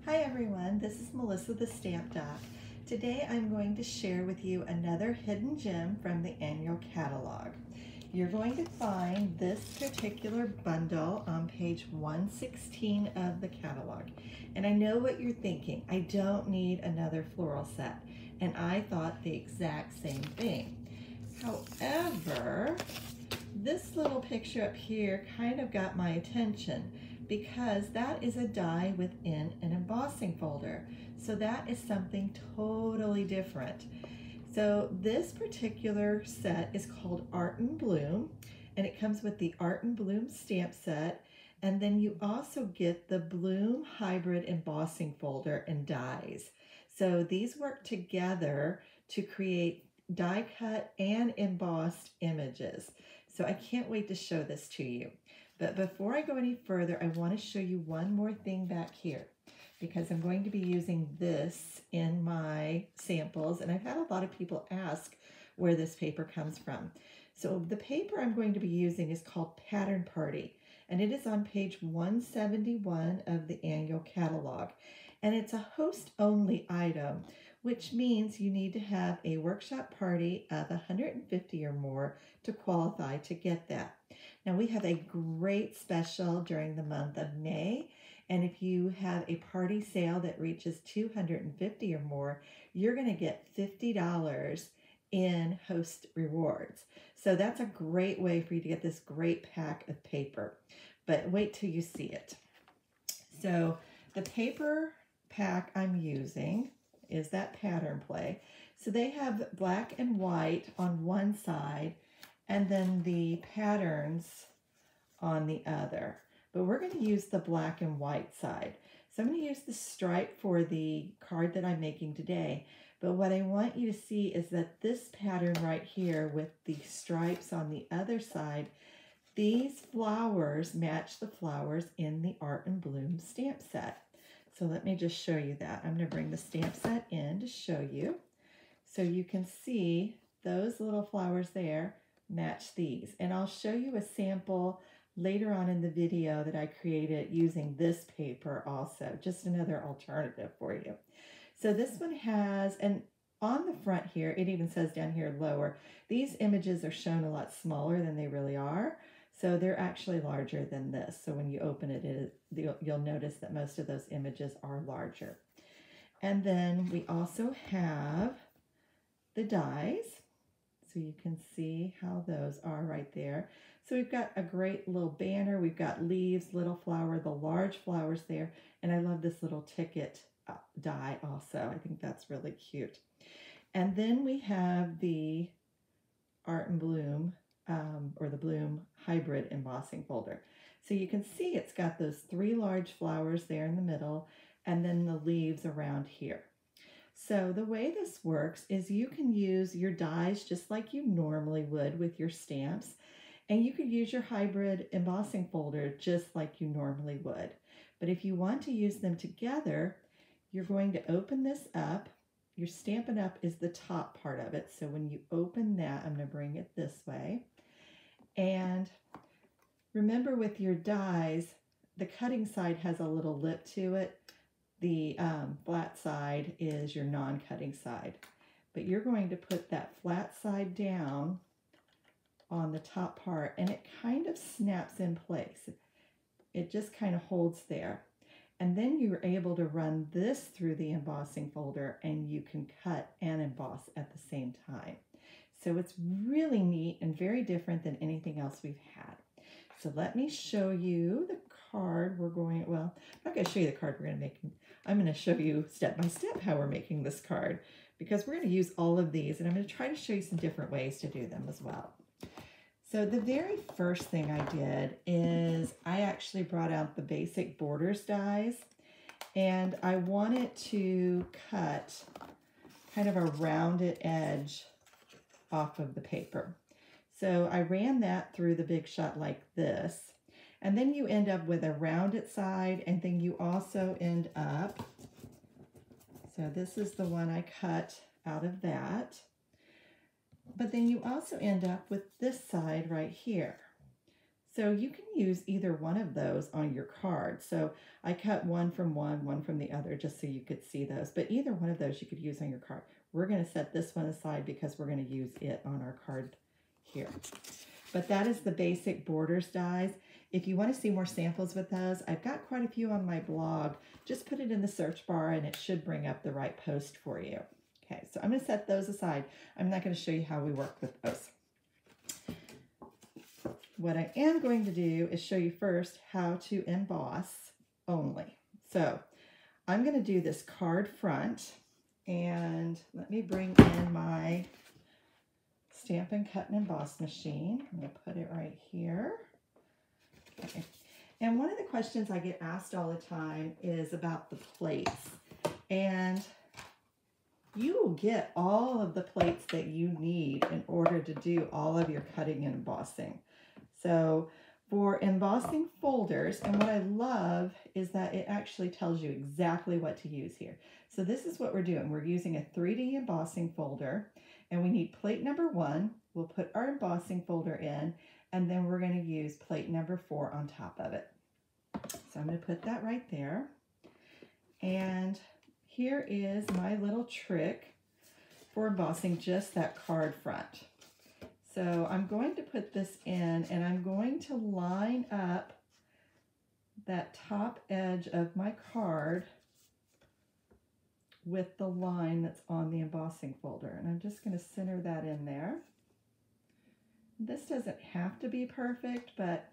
Hi everyone, this is Melissa the Stamp Doc. Today I'm going to share with you another hidden gem from the annual catalog. You're going to find this particular bundle on page 116 of the catalog. And I know what you're thinking, I don't need another floral set. And I thought the exact same thing. However, this little picture up here kind of got my attention because that is a die within an embossing folder. So that is something totally different. So this particular set is called Art and Bloom, and it comes with the Art and Bloom stamp set, and then you also get the Bloom Hybrid Embossing Folder and dies. So these work together to create die cut and embossed images. So I can't wait to show this to you. But before I go any further, I want to show you one more thing back here because I'm going to be using this in my samples, and I've had a lot of people ask where this paper comes from. So the paper I'm going to be using is called Pattern Party, and it is on page 171 of the annual catalog. And it's a host-only item, which means you need to have a workshop party of 150 or more to qualify to get that. Now we have a great special during the month of May, and if you have a party sale that reaches 250 or more, you're going to get $50 in host rewards. So that's a great way for you to get this great pack of paper, but wait till you see it. So the paper pack I'm using is that Pattern Play. So they have black and white on one side and then the patterns on the other. But we're going to use the black and white side. So I'm going to use the stripe for the card that I'm making today. But what I want you to see is that this pattern right here with the stripes on the other side, these flowers match the flowers in the Art and Bloom stamp set. So let me just show you that. I'm going to bring the stamp set in to show you. So you can see those little flowers there match these. And I'll show you a sample later on in the video that I created using this paper also. Just another alternative for you. So this one has, and on the front here, it even says down here lower, these images are shown a lot smaller than they really are. So they're actually larger than this. So when you open it, you'll notice that most of those images are larger. And then we also have the dies. So you can see how those are right there. So we've got a great little banner. We've got leaves, little flower, the large flowers there. And I love this little ticket die also. I think that's really cute. And then we have the Art and Bloom or the Bloom Hybrid Embossing Folder. So you can see it's got those three large flowers there in the middle and then the leaves around here. So the way this works is you can use your dies just like you normally would with your stamps, and you could use your hybrid embossing folder just like you normally would. But if you want to use them together, you're going to open this up. Your Stampin' Up is the top part of it. So when you open that, I'm going to bring it this way. And remember with your dies, the cutting side has a little lip to it. The flat side is your non-cutting side. But you're going to put that flat side down on the top part, and it kind of snaps in place. It just kind of holds there. And then you're able to run this through the embossing folder, and you can cut and emboss at the same time. So it's really neat and very different than anything else we've had. So let me show you the card we're going, well, I'm not going to show you the card we're going to make. I'm going to show you step by step how we're making this card, because we're going to use all of these, and I'm going to try to show you some different ways to do them as well. So the very first thing I did is I actually brought out the basic borders dies, and I wanted to cut kind of a rounded edge off of the paper. So I ran that through the Big Shot like this, and then you end up with a rounded side, and then you also end up, so this is the one I cut out of that, but then you also end up with this side right here. So you can use either one of those on your card. So I cut one from one from the other, just so you could see those. But either one of those you could use on your card. We're going to set this one aside because we're going to use it on our card here. But that is the basic borders dies. If you want to see more samples with those, I've got quite a few on my blog. Just put it in the search bar and it should bring up the right post for you. Okay, so I'm going to set those aside. I'm not going to show you how we work with those. What I am going to do is show you first how to emboss only. So I'm going to do this card front, and let me bring in my Stampin' Cut and Emboss machine. I'm going to put it right here. Okay. And one of the questions I get asked all the time is about the plates. And you will get all of the plates that you need in order to do all of your cutting and embossing. So for embossing folders, and what I love is that it actually tells you exactly what to use here. So this is what we're doing. We're using a 3D embossing folder, and we need plate number 1. We'll put our embossing folder in, and then we're going to use plate number 4 on top of it. So I'm going to put that right there. And here is my little trick for embossing just that card front. So I'm going to put this in, and I'm going to line up that top edge of my card with the line that's on the embossing folder. And I'm just going to center that in there. This doesn't have to be perfect, but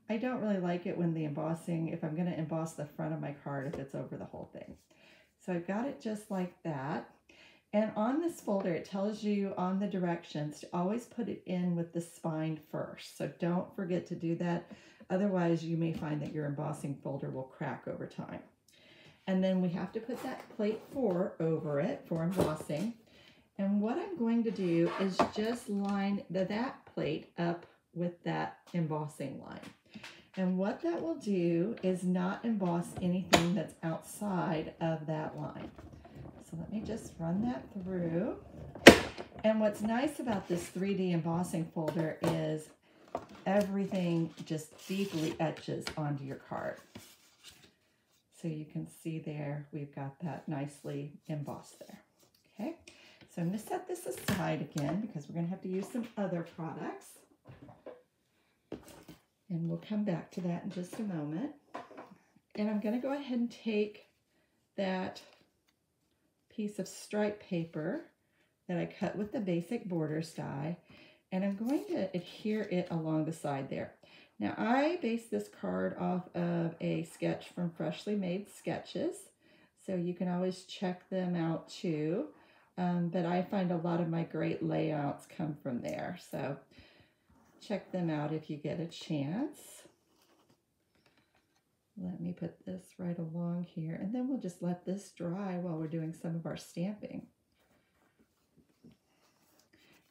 I don't really like it when the embossing, if I'm going to emboss the front of my card, if it's over the whole thing. So I've got it just like that. And on this folder, it tells you on the directions to always put it in with the spine first. So don't forget to do that. Otherwise, you may find that your embossing folder will crack over time. And then we have to put that plate 4 over it for embossing. And what I'm going to do is just line that plate up with that embossing line. And what that will do is not emboss anything that's outside of that line. So let me just run that through. And what's nice about this 3D embossing folder is everything just deeply etches onto your card. So you can see there, we've got that nicely embossed there. Okay, so I'm going to set this aside again because we're going to have to use some other products. And we'll come back to that in just a moment. And I'm going to go ahead and take that piece of stripe paper that I cut with the basic borders die, and I'm going to adhere it along the side there. Now I based this card off of a sketch from Freshly Made Sketches, so you can always check them out too, but I find a lot of my great layouts come from there, so check them out if you get a chance. Let me put this right along here, and then we'll just let this dry while we're doing some of our stamping.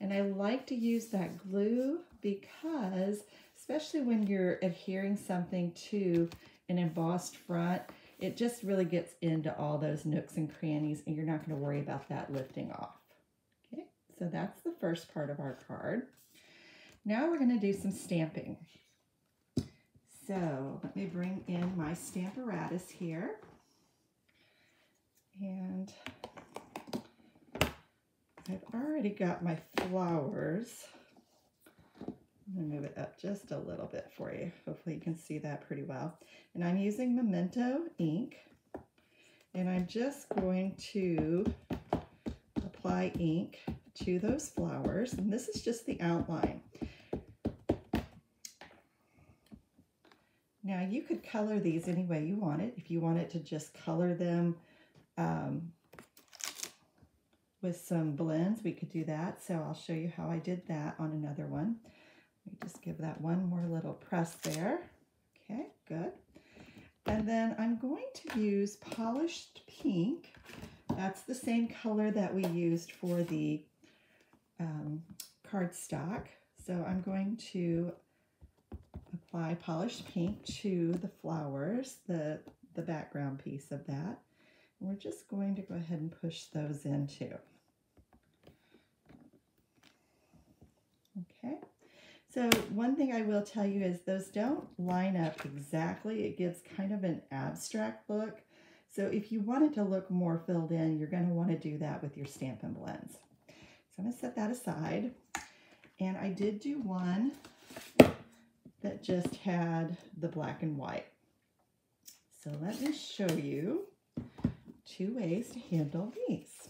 And I like to use that glue because, especially when you're adhering something to an embossed front, it just really gets into all those nooks and crannies, and you're not going to worry about that lifting off. Okay, so that's the first part of our card. Now we're going to do some stamping. So let me bring in my Stamparatus here. And I've already got my flowers. I'm going to move it up just a little bit for you. Hopefully you can see that pretty well. And I'm using Memento ink. And I'm just going to apply ink to those flowers. And this is just the outline. Now you could color these any way you want it. If you wanted to just color them with some blends, we could do that. So I'll show you how I did that on another one. Let me just give that one more little press there. Okay, good. And then I'm going to use polished pink. That's the same color that we used for the cardstock. So I'm going to apply polished pink to the flowers, the background piece of that. And we're just going to go ahead and push those in too. Okay, So one thing I will tell you is those don't line up exactly. It gives kind of an abstract look. So if you want it to look more filled in, you're going to want to do that with your Stampin' Blends. So I'm going to set that aside. And I did do one that just had the black and white. So let me show you 2 ways to handle these.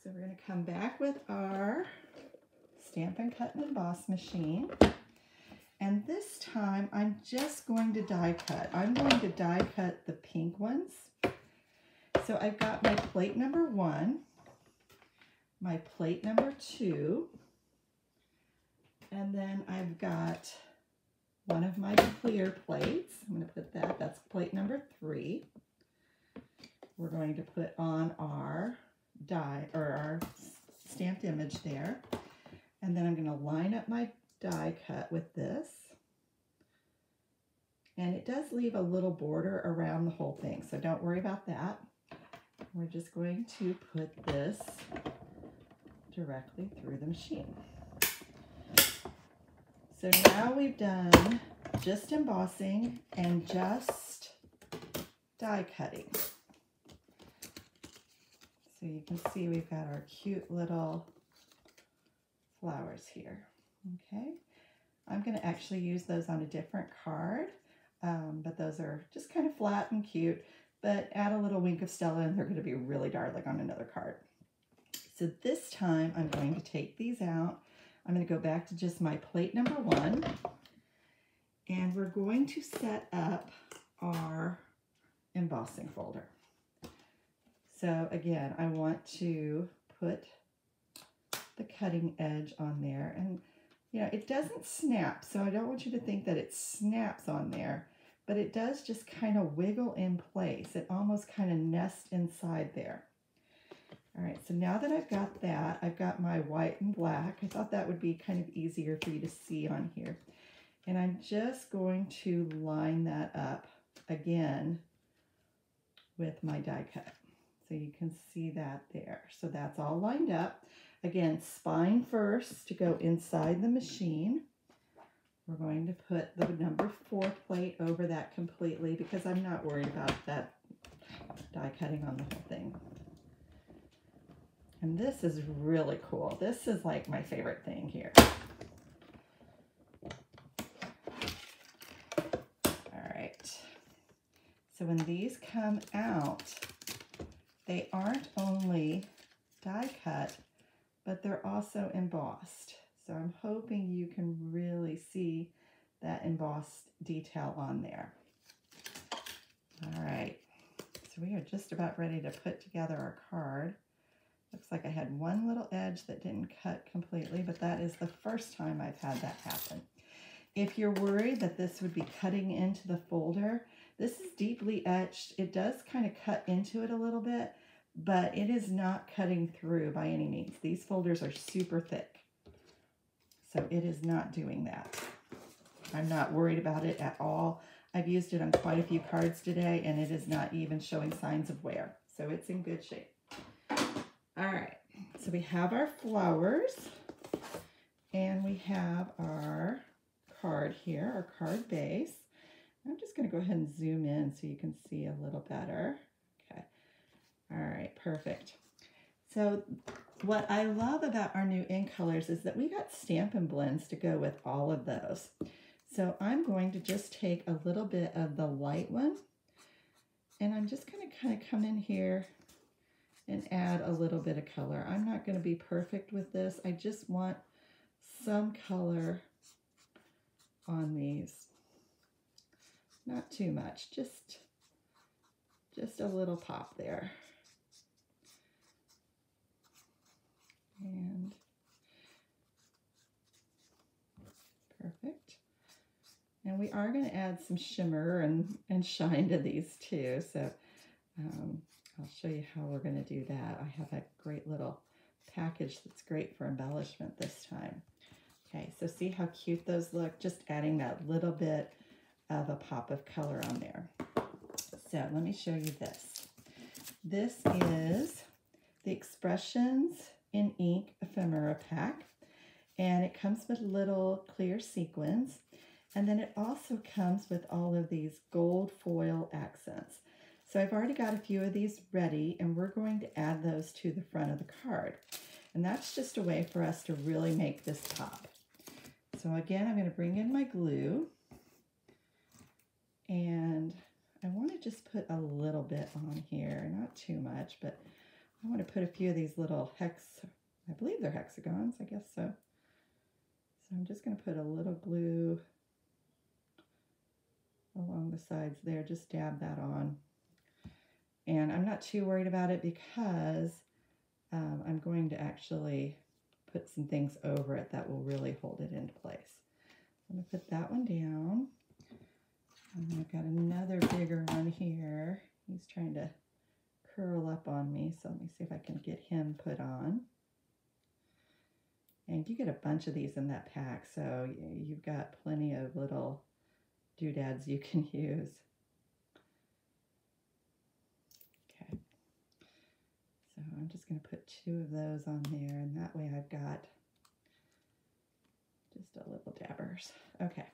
So we're going to come back with our Stampin' Cut and Emboss machine. And this time I'm just going to die cut. I'm going to die cut the pink ones. So I've got my plate number 1, my plate number 2, and then I've got one of my clear plates. I'm going to put that's plate number 3. We're going to put on our die, or our stamped image there. And then I'm going to line up my die cut with this. And it does leave a little border around the whole thing, so don't worry about that. We're just going to put this directly through the machine. So now we've done just embossing and just die cutting. So you can see we've got our cute little flowers here. Okay, I'm going to actually use those on a different card, but those are just kind of flat and cute, but add a little wink of Stella and they're going to be really darling on another card. So this time I'm going to take these out. I'm going to go back to just my plate number 1, and we're going to set up our embossing folder. So again, I want to put the cutting edge on there, and you know, it doesn't snap, so I don't want you to think that it snaps on there, but it does just kind of wiggle in place. It almost kind of nests inside there. All right, so now that I've got that, I've got my white and black. I thought that would be kind of easier for you to see on here. And I'm just going to line that up again with my die cut. So you can see that there. So that's all lined up. Again, spine first to go inside the machine. We're going to put the number 4 plate over that completely because I'm not worried about that die cutting on the whole thing. And this is really cool. This is like my favorite thing here. All right. So when these come out, they aren't only die cut, but they're also embossed. So I'm hoping you can really see that embossed detail on there. All right. So we are just about ready to put together our card. Looks like I had one little edge that didn't cut completely, but that is the first time I've had that happen. If you're worried that this would be cutting into the folder, this is deeply etched. It does kind of cut into it a little bit, but it is not cutting through by any means. These folders are super thick, so it is not doing that. I'm not worried about it at all. I've used it on quite a few cards today, and it is not even showing signs of wear, so it's in good shape. All right, so we have our flowers, and we have our card here, our card base. I'm just going to go ahead and zoom in so you can see a little better. Okay, all right, perfect. So what I love about our new ink colors is that we got Stampin' Blends to go with all of those. So I'm going to just take a little bit of the light one, and I'm just going to kind of come in here and add a little bit of color. I'm not going to be perfect with this. I just want some color on these. Not too much, just a little pop there. And perfect. And we are going to add some shimmer and shine to these too. So I'll show you how we're going to do that. I have a great little package that's great for embellishment this time. Okay, so see how cute those look? Just adding that little bit of a pop of color on there. So let me show you this. This is the Expressions in Ink Ephemera Pack. and it comes with little clear sequins, and then it also comes with all of these gold foil accents. So I've already got a few of these ready, and we're going to add those to the front of the card. And that's just a way for us to really make this pop. So again, I'm going to bring in my glue, and I want to just put a little bit on here, not too much, but I want to put a few of these little I believe they're hexagons, I guess so. So I'm just going to put a little glue along the sides there, just dab that on. And I'm not too worried about it because I'm going to actually put some things over it that will really hold it into place. I'm going to put that one down. And I've got another bigger one here. He's trying to curl up on me, so let me see if I can get him put on. And you get a bunch of these in that pack, so you've got plenty of little doodads you can use. Okay, so I'm just going to put 2 of those on there, and that way I've got just a little dabbers. Okay,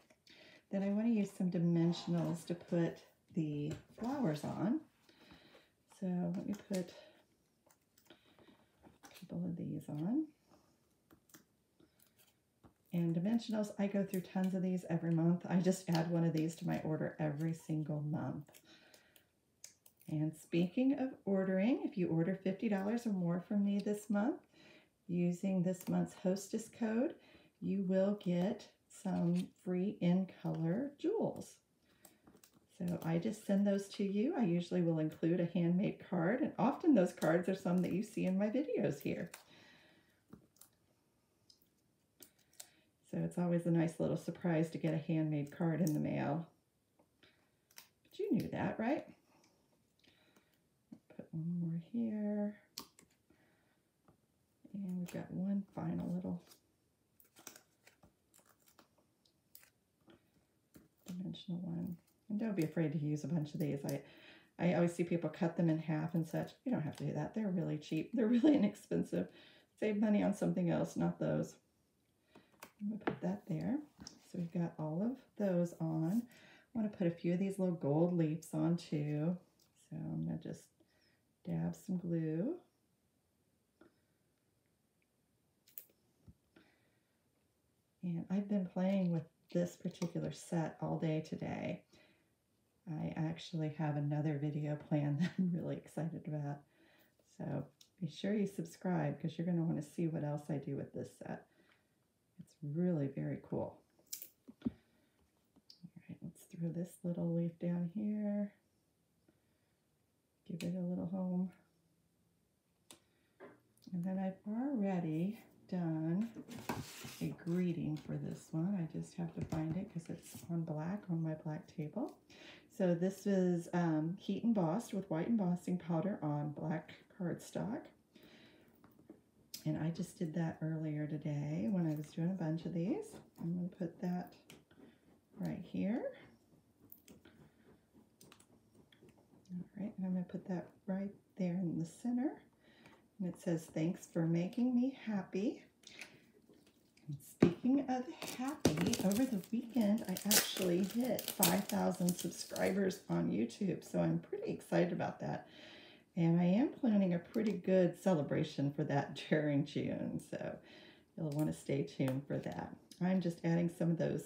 then I want to use some dimensionals to put the flowers on. So let me put a couple of these on. And dimensionals, I go through tons of these every month. I just add one of these to my order every single month. And speaking of ordering, if you order $50 or more from me this month, using this month's hostess code, you will get some free in-color jewels. So I just send those to you. I usually will include a handmade card, and often those cards are some that you see in my videos here. So it's always a nice little surprise to get a handmade card in the mail. But you knew that, right? Put one more here. And we've got one final little dimensional one. And don't be afraid to use a bunch of these. I always see people cut them in half and such. You don't have to do that. They're really cheap. They're really inexpensive. Save money on something else, not those. I'm going to put that there. So we've got all of those on. I want to put a few of these little gold leaves on too. So I'm going to just dab some glue. And I've been playing with this particular set all day today. I actually have another video planned that I'm really excited about. So be sure you subscribe because you're going to want to see what else I do with this set. It's really very cool. All right, let's throw this little leaf down here. Give it a little home. And then I've already done a greeting for this one. I just have to find it because it's on black on my black table. So this is heat embossed with white embossing powder on black cardstock. And I just did that earlier today when I was doing a bunch of these. I'm going to put that right here. All right, and I'm going to put that right there in the center. And it says, "Thanks for making me happy." And speaking of happy, over the weekend, I actually hit 5,000 subscribers on YouTube. So I'm pretty excited about that. And I am planning a pretty good celebration for that during June. So you'll want to stay tuned for that. I'm just adding some of those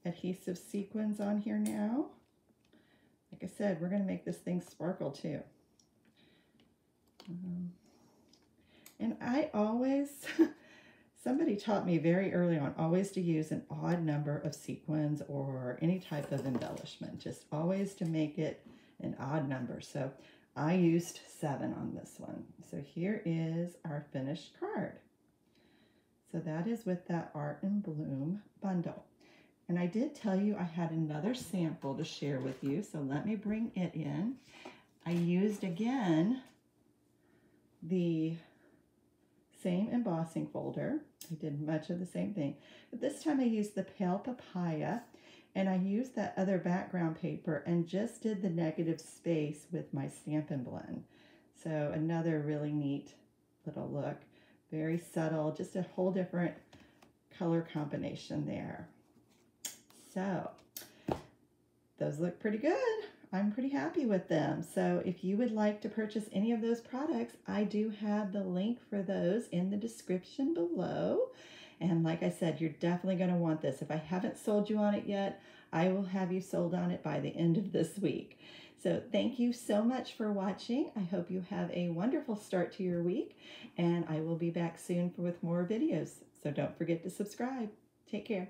adhesive sequins on here now. Like I said, we're going to make this thing sparkle too. And I always, somebody taught me very early on, always to use an odd number of sequins or any type of embellishment, just always to make it an odd number. So I used 7 on this one. So here is our finished card. So that is with that Art in Bloom bundle. And I did tell you I had another sample to share with you, so let me bring it in. I used, again, the same embossing folder. I did much of the same thing, but this time I used the Pale Papaya, and I used that other background paper and just did the negative space with my Stampin' Blend. So another really neat little look, very subtle, just a whole different color combination there. So those look pretty good. I'm pretty happy with them. So if you would like to purchase any of those products, I do have the link for those in the description below. And like I said, you're definitely going to want this. If I haven't sold you on it yet, I will have you sold on it by the end of this week. So thank you so much for watching. I hope you have a wonderful start to your week, and I will be back soon with more videos. So don't forget to subscribe. Take care.